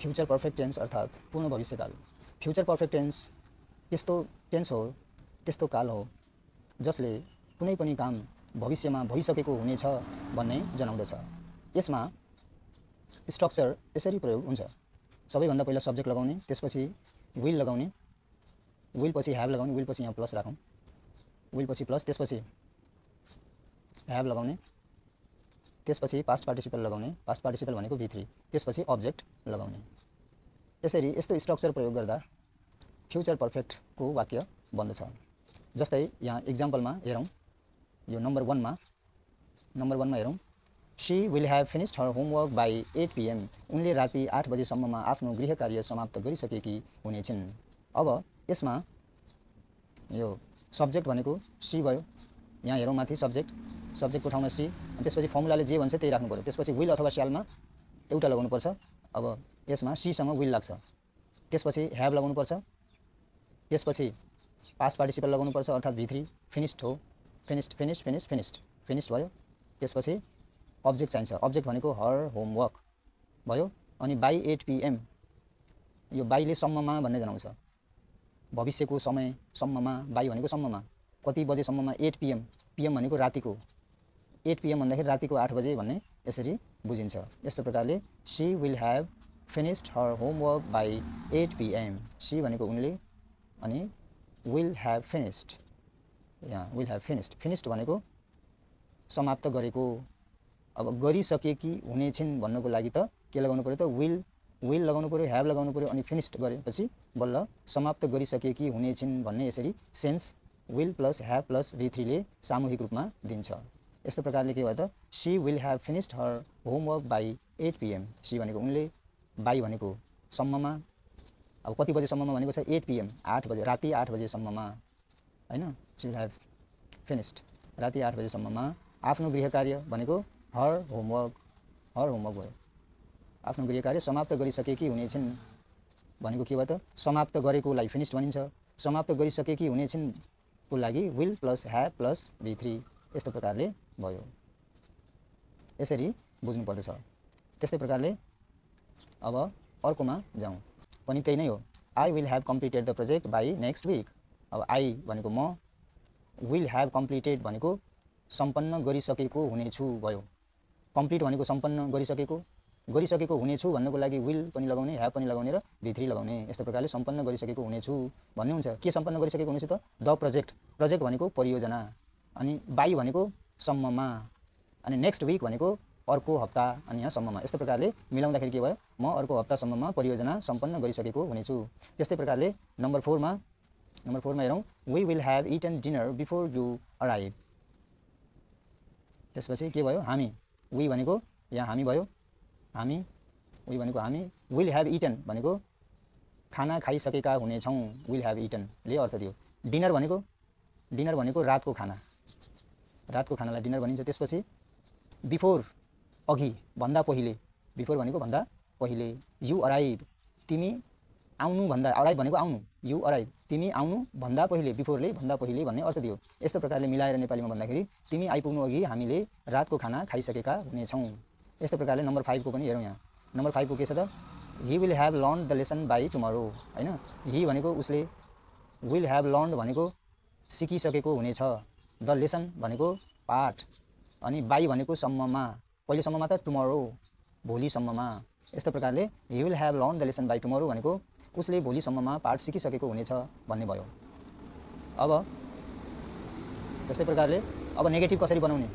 Future perfect tense अर्थात् पूर्ण भविष्यकाल। Future perfect tense त्यस्तो टेन्स हो, त्यस्तो काल हो जसले कुनै पनि काम भविष्यमा भइसकेको हुनेछ भन्ने जनाउँदछ। यसमा स्ट्रक्चर यसरी प्रयोग हुन्छ। सबैभन्दा पहिला सब्जेक्ट लगाउने, त्यसपछि विल लगाउने, विल पछि ह्याभ लगाउने, विल पछि यहाँ प्लस राखौँ, विल पछि प्लस, त्यसपछि ह्याभ लगाउने, त्यसपछि पास्ट पार्टिसिपल लगाउने, पास्ट पार्टिसिपल भनेको V3, त्यसपछि अब्जेक्ट लगाउने। यसरी यस्तो स्ट्रक्चर प्रयोग गर्दा फ्युचर पर्फेक्टको वाक्य बन्दछ। जस्तै यहाँ एक्जाम्पलमा हेरौँ, यो नम्बर 1 मा हेरौँ, she will have finished her homework by 8 PM। उनले राति 8 बजेसम्ममा आफ्नो गृह कार्य समाप्त गरिसकेकी हुनेछिन्। अब यसमा यो सब्जेक्ट भनेको सी भयो। यहाँ हेरौँ माथि सब्जेक्टको ठाउँमा सी, त्यसपछि फर्मुलाले जे भन्छ त्यही राख्नु पर्यो। त्यसपछि विल अथवा स्यालमा एउटा लगाउनुपर्छ। अब यसमा सीसँग विल लाग्छ, त्यसपछि ह्याभ लगाउनुपर्छ, त्यसपछि पास्ट पार्टिसिपल लगाउनुपर्छ अर्थात् V3, फिनिस्ड हो, फिनिस्ड भयो। त्यसपछि अब्जेक्ट चाहिन्छ, अब्जेक्ट भनेको हर होमवर्क भयो। अनि बाई 8 PM, यो बाईले सम्ममा भन्ने जनाउँछ। भविष्यको समय सम्ममा, बाई भनेको सम्ममा, कति बजेसम्ममा 8 PM, PM भनेको रातिको, 8 PM भन्दाखेरि रातिको 8 बजे भन्ने यसरी बुझिन्छ। यस्तो प्रकारले she will have finished her homework by 8 PM। She भनेको उनले, अनि विल ह्याभ फिनिस्ड, यहाँ विल ह्याभ फिनिस्ड, फिनिस्ड भनेको समाप्त गरेको। अब गरिसकेकी हुनेछिन् भन्नको लागि त के लगाउनु पर्यो त विल लगाउनु पर्यो, ह्याभ लगाउनु पर्यो, अनि फिनिस्ड गरेपछि बल्ल समाप्त गरिसकेकी हुनेछिन् भन्ने यसरी sense will plus have plus V3 ले सामूहिक रूपमा दिन्छ। यस्तो प्रकारले के भयो त she will have finished her homework by 8 PM। She भनेको उनले, बाई भनेको सम्ममा, अब कति बजेसम्ममा भनेको छ 8 PM, 8 बजे, राति 8 बजेसम्ममा, हैन। शी विल ह्याभ फिनिस्ड राति 8 बजेसम्ममा आफ्नो गृह कार्य भनेको हर होमवर्क भयो। आफ्नो गृह कार्य समाप्त गरिसकेकी हुनेछिन् भनेको के भयो त समाप्त गरेकोलाई फिनिस्ड भनिन्छ, समाप्त गरिसकेकी हुनेछिन् को लागि will plus have plus V3, यस्तो प्रकारले भयो। यसरी बुझ्नु पर्दछ। त्यस्तै प्रकारले अब अर्कोमा जाउँ, पनि त्यही नै हो। I will have completed the project by next week. अब आई भनेको म, विल ह्याभ कम्प्लिटेड भनेको सम्पन्न गरिसकेको हुनेछु भयो। कम्प्लिट भनेको सम्पन्न गरिसकेको हुनेछु भन्नको लागि विल पनि लगाउने, ह्याभ पनि लगाउने र V3 लगाउने। यस्तो प्रकारले सम्पन्न गरिसकेको हुनेछु भन्ने हुन्छ। के सम्पन्न गरिसकेको हुनेछु त द प्रोजेक्ट भनेको परियोजना, अनि बाई भनेको सम्ममा, अनि नेक्स्ट विक भनेको अर्को हप्ता, अनि यहाँ सम्ममा। यस्तो प्रकारले मिलाउँदाखेरि के भयो, म अर्को हप्तासम्ममा परियोजना सम्पन्न गरिसकेको हुनेछु। त्यस्तै प्रकारले नम्बर 4 मा हेरौँ, we will have eaten dinner before you arrive. त्यसपछि के भयो, हामी, वी भनेको यहाँ हामी भयो, हामी, वी भनेको हामी, विल ह्याभ इटन भनेको खाना खाइसकेका हुनेछौँ, विल ह्याभ इटनले अर्थ दियो। डिनर भनेको रातको खानालाई डिनर भनिन्छ। त्यसपछि बिफोर अघि, भन्दा पहिले, बिफोर भनेको भन्दा पहिले, यु अराइभ तिमी आउनु भन्दा, अराइभ भनेको आउनु, यु अराइभ तिमी आउनु भन्दा पहिले, बिफोरले भन्दा पहिले भन्ने अर्थ दियो। यस्तो प्रकारले मिलाएर नेपालीमा भन्दाखेरि तिमी आइपुग्नु अघि हामीले रातको खाना खाइसकेका हुनेछौँ। यस्तो प्रकारले नम्बर 5 को पनि हेरौँ। यहाँ नम्बर 5 को के छ त, he will have learn the lesson by tomorrow, हैन। ही भनेको उसले, विल ह्याभ लर्न भनेको सिकिसकेको हुनेछ, द लेसन भनेको पाठ, अनि बाई भनेको सम्ममा, पहिलेसम्ममा त टुमरो भोलिसम्ममा। यस्तो प्रकारले he will have learn the lesson by tomorrow भनेको उसले भोलिसम्ममा पाठ सिकिसकेको हुनेछ भन्ने भयो। अब त्यस्तै प्रकारले अब नेगेटिभ कसरी बनाउने,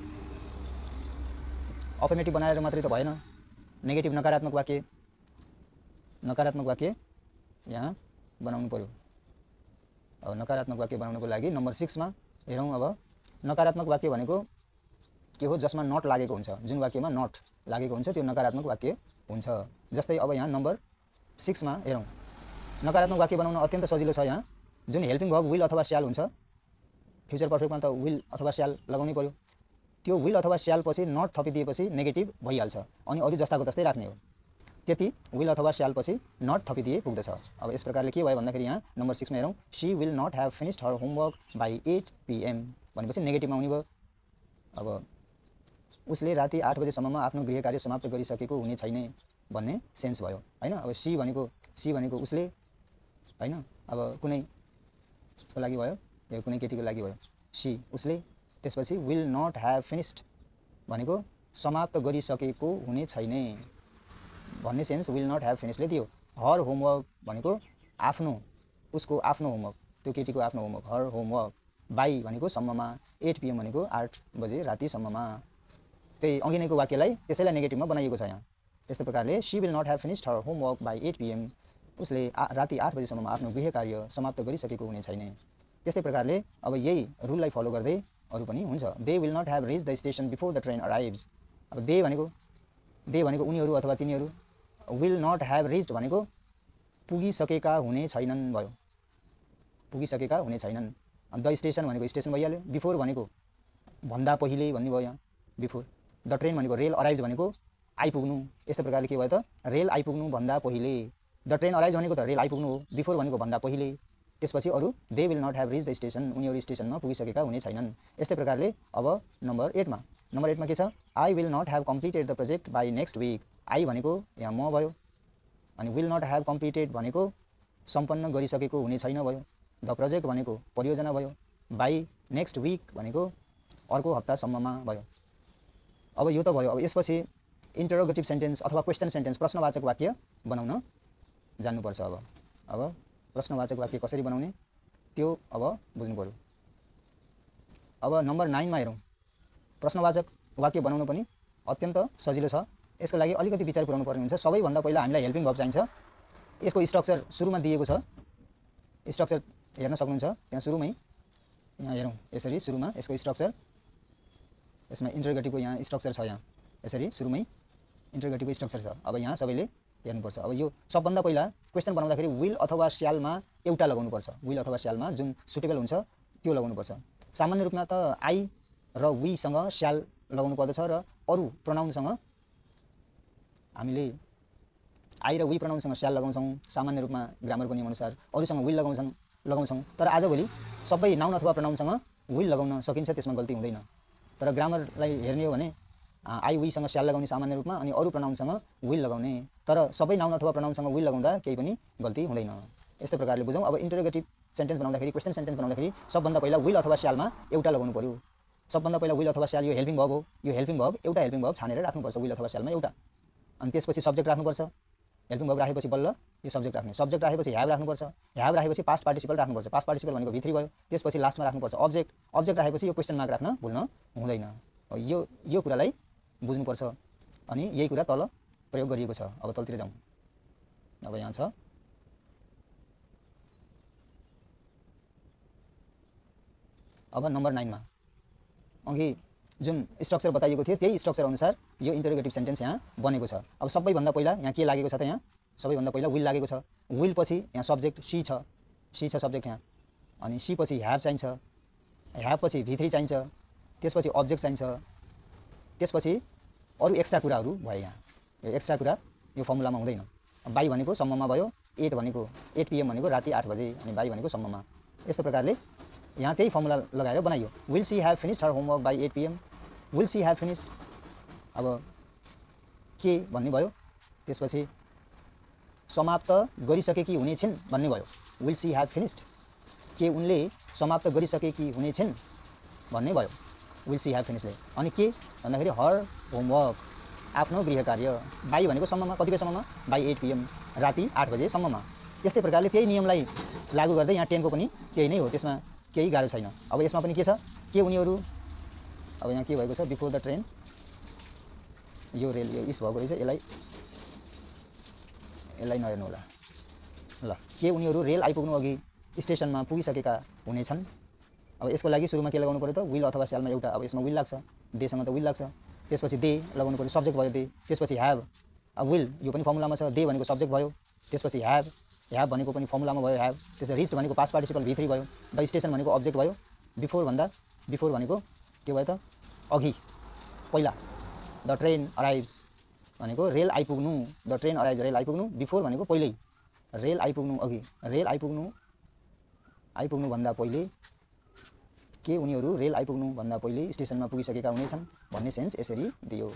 अफर्मेटिभ बनाएर मात्रै त भएन, नेगेटिभ नकारात्मक वाक्य यहाँ बनाउनु पर्यो। अब नकारात्मक वाक्य बनाउनको लागि नम्बर 6 मा हेरौँ। अब नकारात्मक वाक्य भनेको के हो, जसमा नट लागेको हुन्छ, जुन वाक्यमा नट लागेको हुन्छ त्यो नकारात्मक वाक्य हुन्छ। जस्तै अब यहाँ नम्बर 6 मा हेरौँ, नकारात्मक वाक्य बनाउन अत्यन्त सजिलो छ। यहाँ जुन हेल्पिङ भर्ब विल अथवा स्याल हुन्छ, फ्युचर पर्फेक्टमा त विल अथवा स्याल लगाउनै पर्यो, त्यो विल अथवा स्याल पछि नट थपिदिएपछि नेगेटिभ भइहाल्छ, अनि अरू जस्ताको तस्तै राख्ने हो। त्यति विल अथवा स्याल पछि नट थपिदिए पुग्दछ। अब यस प्रकारले के भयो भन्दाखेरि यहाँ नम्बर 6 मा हेरौँ, she will not have finished her homework by 8 PM भनेपछि नेगेटिभमा आउने भयो। अब उसले राति 8 बजेसम्ममा आफ्नो गृह कार्य समाप्त गरिसकेको हुने छैन, भन्ने सेन्स भयो हैन। अब सी भनेको उसले हैन, अब कुनैको लागि भयो, यो कुनै केटीको लागि भयो, सी उसले। त्यसपछि विल नट ह्याभ फिनिस्ड भनेको समाप्त गरिसकेको हुने छैन भन्ने सेन्स विल नट ह्याभ फिनिस्डले दियो। हर होमवर्क भनेको आफ्नो, उसको आफ्नो होमवर्क, त्यो केटीको आफ्नो होमवर्क, हर होमवर्क बाई भनेको सम्ममा, 8 PM भनेको 8 बजे रातिसम्ममा। त्यही अघि नैको वाक्यलाई त्यसैलाई नेगेटिभमा बनाइएको छ यहाँ। त्यस्तो प्रकारले she will not have finished her homework by 8 PM, उसले राति 8 बजेसम्ममा आफ्नो गृह कार्य समाप्त गरिसकेको हुने छैन। त्यस्तै प्रकारले अब यही रुललाई फलो गर्दै अरू पनि हुन्छ। They will not have reach the station before the train arrives. अब दे भनेको उनीहरू अथवा तिनीहरू, विल नट ह्याभ रिच्ड भनेको पुगिसकेका हुने छैनन् भयो, पुगिसकेका हुने छैनन्। द स्टेसन भनेको स्टेसन भइहाल्यो, बिफोर भनेको भन्दा पहिले भन्ने भयो यहाँ, बिफोर। द ट्रेन भनेको रेल, अराइभ भनेको आइपुग्नु। यस्तो प्रकारले के भयो त, रेल आइपुग्नु भन्दा पहिले। द ट्रेन अराइभ भनेको त रेल आइपुग्नु हो, बिफोर भनेको भन्दा पहिले। त्यसपछि अरू they will not have reach the station, उनीहरू स्टेसनमा पुगिसकेका हुने छैनन्। यस्तै प्रकारले अब नम्बर 8मा के छ, I will not have completed the project by next week. I भनेको यहाँ म भयो, अनि विल नट ह्याभ कम्प्लिटेड भनेको सम्पन्न गरिसकेको हुने छैन भयो। द प्रोजेक्ट भनेको परियोजना भयो, बाई नेक्स्ट विक भनेको अर्को हप्तासम्ममा भयो। अब यो त भयो। अब यसपछि इन्टरोगेटिभ सेन्टेन्स अथवा क्वेसन सेन्टेन्स, प्रश्नवाचक वाक्य बनाउन जान्नुपर्छ। अब प्रश्नवाचक वाक्य कसरी बनाउने त्यो अब बुझ्नु पर्यो। अब नम्बर 9मा हेरौँ। प्रश्नवाचक वाक्य बनाउनु पनि अत्यन्त सजिलो छ। यसको लागि अलिकति विचार पुर्याउनु पर्ने हुन्छ। सबैभन्दा पहिला हामीलाई हेल्पिङ भर्ब चाहिन्छ। यसको स्ट्रक्चर सुरुमा दिएको छ, स्ट्रक्चर हेर्न सक्नुहुन्छ त्यहाँ सुरुमै। यहाँ हेरौँ यसरी, सुरुमा यसको स्ट्रक्चर, यसमा इन्टरोगेटिभको यहाँ स्ट्रक्चर छ। यहाँ यसरी सुरुमै इन्टरोगेटिभको स्ट्रक्चर छ। अब यहाँ सबैले हेर्नुपर्छ। अब यो सबभन्दा पहिला क्वेसन बनाउँदाखेरि विल अथवा स्यालमा एउटा लगाउनुपर्छ। विल अथवा स्यालमा जुन सुटेबल हुन्छ त्यो लगाउनुपर्छ। सामान्य रूपमा त आई र वीसँग स्याल लगाउनु पर्दछ र अरू प्रोनाउनसँग हामीले आई र वी प्रोनाउनसँग स्याल लगाउँछौँ। सामान्य रूपमा ग्रामरको नियमअनुसार अरूसँग विल लगाउँछौँ। तर आजभोलि सबै नाउन अथवा प्रोनाउनसँग विल लगाउन सकिन्छ, त्यसमा गल्ती हुँदैन। तर ग्रामरलाई हेर्ने हो भने आई वीसँग स्याल लगाउने सामान्य रूपमा, अनि अरू प्रोनाउनसँग विल लगाउने। तर सबै नाउन अथवा प्रोनाउनसँग विल लगाउँदा केही पनि गल्ती हुँदैन। यस्तो प्रकारले बुझौँ। अब इन्टरोगेटिभ सेन्टेन्स बनाउँदाखेरि, क्वेसन सेन्टेन्स बनाउँदाखेरि सबभन्दा पहिला विल अथवा स्यालमा एउटा लगाउनु पर्यो। सबभन्दा पहिला विल अथवा स्याल, यो हेल्पिङ भर्ब हो। यो हेल्पिङ भर्ब एउटा हेल्पिङ भर्ब छानेर राख्नुपर्छ विल अथवा स्यालमा एउटा। अनि त्यसपछि सब्जेक्ट राख्नुपर्छ। हेल्पिङ भर्ब राखेपछि बल्ल यो सब्जेक्ट राख्ने। सब्जेक्ट राखेपछि ह्याभ राख्नुपर्छ। ह्याभ राखेपछि पास्ट पार्टिसिपल राख्नुपर्छ। पास्ट पार्टिसिपल भनेको V3 भयो। त्यसपछि लास्टमा राख्नुपर्छ अब्जेक्ट। अब्जेक्ट राखेपछि यो क्वेसन मार्क राख्न भुल्न हुँदैन। यो कुरालाई बुझ्नुपर्छ। अनि यही कुरा तल प्रयोग गरिएको छ। अब तलतिर जाउँ। अब यहाँ छ अब नम्बर 9मा अघि जुन स्ट्रक्चर बताइएको थियो त्यही स्ट्रक्चर अनुसार यो इन्टरोगेटिभ सेन्टेन्स यहाँ बनेको छ। अब सबैभन्दा पहिला यहाँ के लागेको छ त, यहाँ सबैभन्दा पहिला विल लागेको छ। विल पछि यहाँ सब्जेक्ट सी छ, सब्जेक्ट यहाँ। अनि सी पछि ह्याभ चाहिन्छ, ह्याभ पछि V3 चाहिन्छ, त्यसपछि अब्जेक्ट चाहिन्छ, त्यसपछि अरू एक्स्ट्रा कुराहरू भयो। यहाँ यो एक्स्ट्रा कुरा यो फर्मुलामा हुँदैन। बाई भनेको सम्ममा भयो, 8 PM भनेको राति 8 बजे, अनि बाई भनेको सम्ममा। यस्तो प्रकारले यहाँ त्यही फर्मुला लगाएर बनाइयो। Will see have finished her homework by 8 PM। Will see have finished अब के भन्ने भयो, त्यसपछि समाप्त गरिसकेकी हुनेछिन् भन्ने भयो। विल सी ह्याभ फिनिस्ड, के उनले समाप्त गरिसकेकी हुनेछिन् भन्ने भयो विल सी ह्याभ फिनिस्डले। अनि के भन्दाखेरि हर होमवर्क, आफ्नो गृह कार्य। बाई भनेको सम्ममा, कति बजेसम्ममा, बाई 8 PM राति 8 बजेसम्ममा। त्यस्तै प्रकारले त्यही नियमलाई लागू गर्दै यहाँ 10 को पनि त्यही नै हो, त्यसमा केही गाह्रो छैन। अब यसमा पनि के छ, के उनीहरू, अब यहाँ के भएको छ, बिफोर द ट्रेन, यो रेल यो इस भएको रहेछ, यसलाई नहेर्नु होला ल। के उनीहरू रेल आइपुग्नु अघि स्टेसनमा पुगिसकेका हुनेछन्। अब यसको लागि सुरुमा के लगाउनु पर्यो त, विल अथवा स्यालमा एउटा। अब यसमा विल लाग्छ, देसँग त विल लाग्छ। त्यसपछि दे लगाउनु पर्यो, सब्जेक्ट भयो दे। त्यसपछि ह्याभ, अब विल यो पनि फर्मुलामा छ, दे भनेको सब्जेक्ट भयो। त्यसपछि ह्याभ भनेको पनि फर्मुलामा भयो ह्याभ। त्यसपछि रिच्ड भनेको पास्ट पार्टिसिपल V3 भयो। द स्टेसन भनेको अब्जेक्ट भयो। बिफोर भनेको के भयो त, अघि, पहिला। द ट्रेन अराइभ्स भनेको रेल आइपुग्नु, द ट्रेन अराइभ्स रेल आइपुग्नु। बिफोर भनेको पहिल्यै, रेल आइपुग्नु अघि, रेल आइपुग्नु भन्दा पहिले, के उनीहरू रेल आइपुग्नु भन्दा पहिले स्टेसनमा पुगिसकेका हुनेछन् भन्ने सेन्स यसरी दियो।